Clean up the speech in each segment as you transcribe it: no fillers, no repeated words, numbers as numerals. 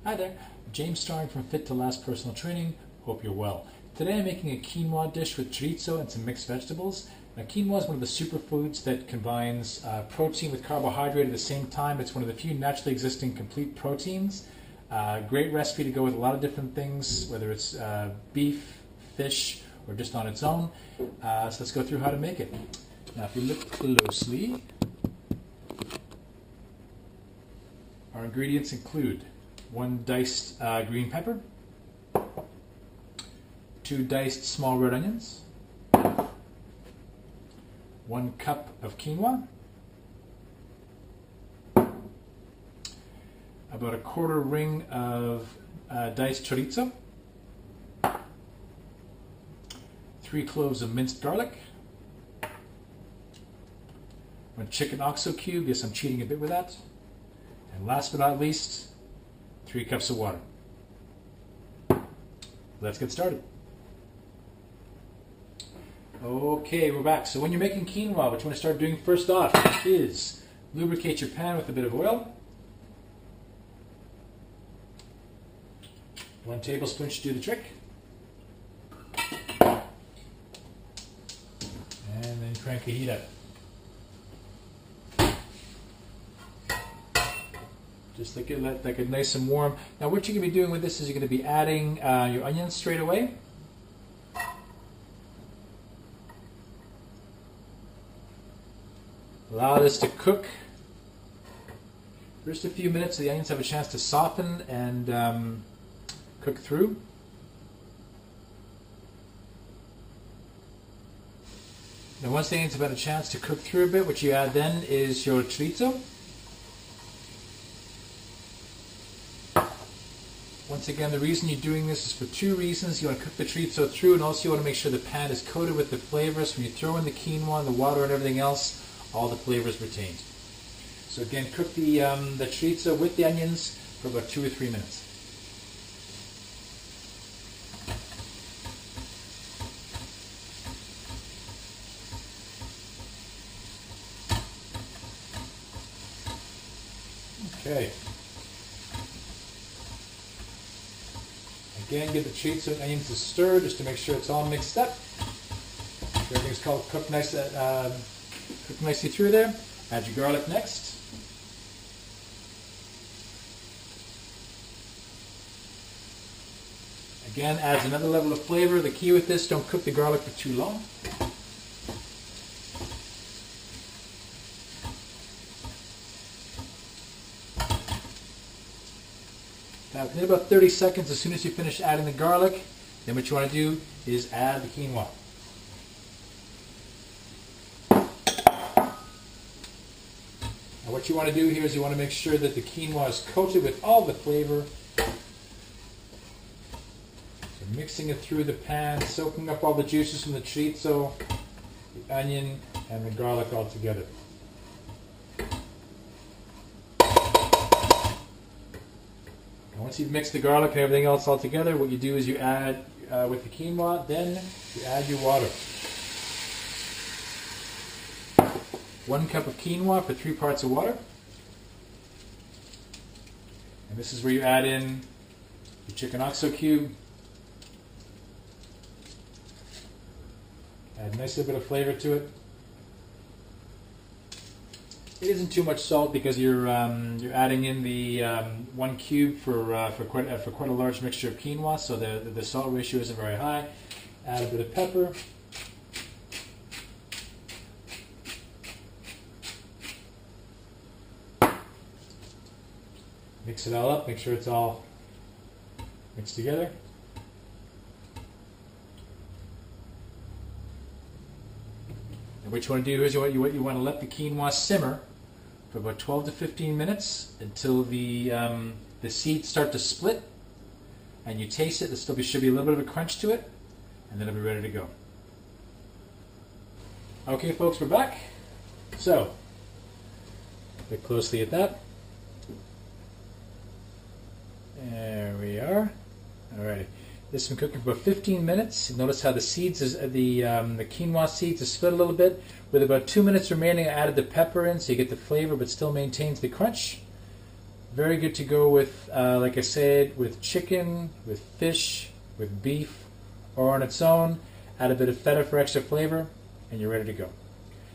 Hi there, James Starring from Fit to Last Personal Training. Hope you're well. Today I'm making a quinoa dish with chorizo and some mixed vegetables. Now, quinoa is one of the superfoods that combines protein with carbohydrate at the same time. It's one of the few naturally existing complete proteins. Great recipe to go with a lot of different things, whether it's beef, fish, or just on its own. So let's go through how to make it. Now, if you look closely, our ingredients include 1 diced green pepper, 2 diced small red onions, 1 cup of quinoa, about a 1/4 ring of diced chorizo, 3 cloves of minced garlic, 1 chicken oxo cube. Yes, I'm cheating a bit with that. And last but not least, 3 cups of water. Let's get started. Okay, we're back. So when you're making quinoa, what you want to start doing first off is lubricate your pan with a bit of oil. 1 tablespoon should do the trick. And then crank the heat up. Just let that get nice and warm. Now what you're going to be doing with this is you're going to be adding your onions straight away. Allow this to cook for just a few minutes so the onions have a chance to soften and cook through. Now once the onions have had a chance to cook through a bit, what you add then is your chorizo. Once again, the reason you're doing this is for 2 reasons. You want to cook the chorizo through, and also you want to make sure the pan is coated with the flavors. When you throw in the quinoa and the water and everything else, all the flavors retained. So again, cook the chorizo with the onions for about 2 or 3 minutes. Okay. Again, give the chorizo and onions a stir just to make sure it's all mixed up. Everything's cooked nicely through there. Add your garlic next. Again, adds another level of flavor. The key with this, don't cook the garlic for too long. Now, within about 30 seconds, as soon as you finish adding the garlic, then what you want to do is add the quinoa. Now, what you want to do here is you want to make sure that the quinoa is coated with all the flavor. So mixing it through the pan, soaking up all the juices from the chorizo, the onion, and the garlic all together. Once you've mixed the garlic and everything else all together, what you do is you add, with the quinoa, then you add your water. 1 cup of quinoa for 3 parts of water. And this is where you add in your chicken oxo cube. Add a nice little bit of flavor to it. It isn't too much salt because you're adding in the 1 cube for quite a large mixture of quinoa, so the salt ratio isn't very high. Add a bit of pepper. Mix it all up. Make sure it's all mixed together. And what you want to do is you want to let the quinoa simmer for about 12 to 15 minutes until the seeds start to split, and you taste it. There should be a little bit of a crunch to it, and then it'll be ready to go. Okay, folks, we're back. So, look closely at that. There we are. Alrighty. This has been cooking for about 15 minutes. Notice how the seeds, the quinoa seeds, are split a little bit. With about 2 minutes remaining, I added the pepper in so you get the flavor but still maintains the crunch. Very good to go with, like I said, with chicken, with fish, with beef, or on its own. Add a bit of feta for extra flavor, and you're ready to go.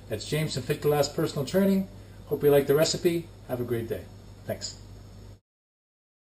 That's James from Fit to Last Personal Training. Hope you like the recipe. Have a great day. Thanks.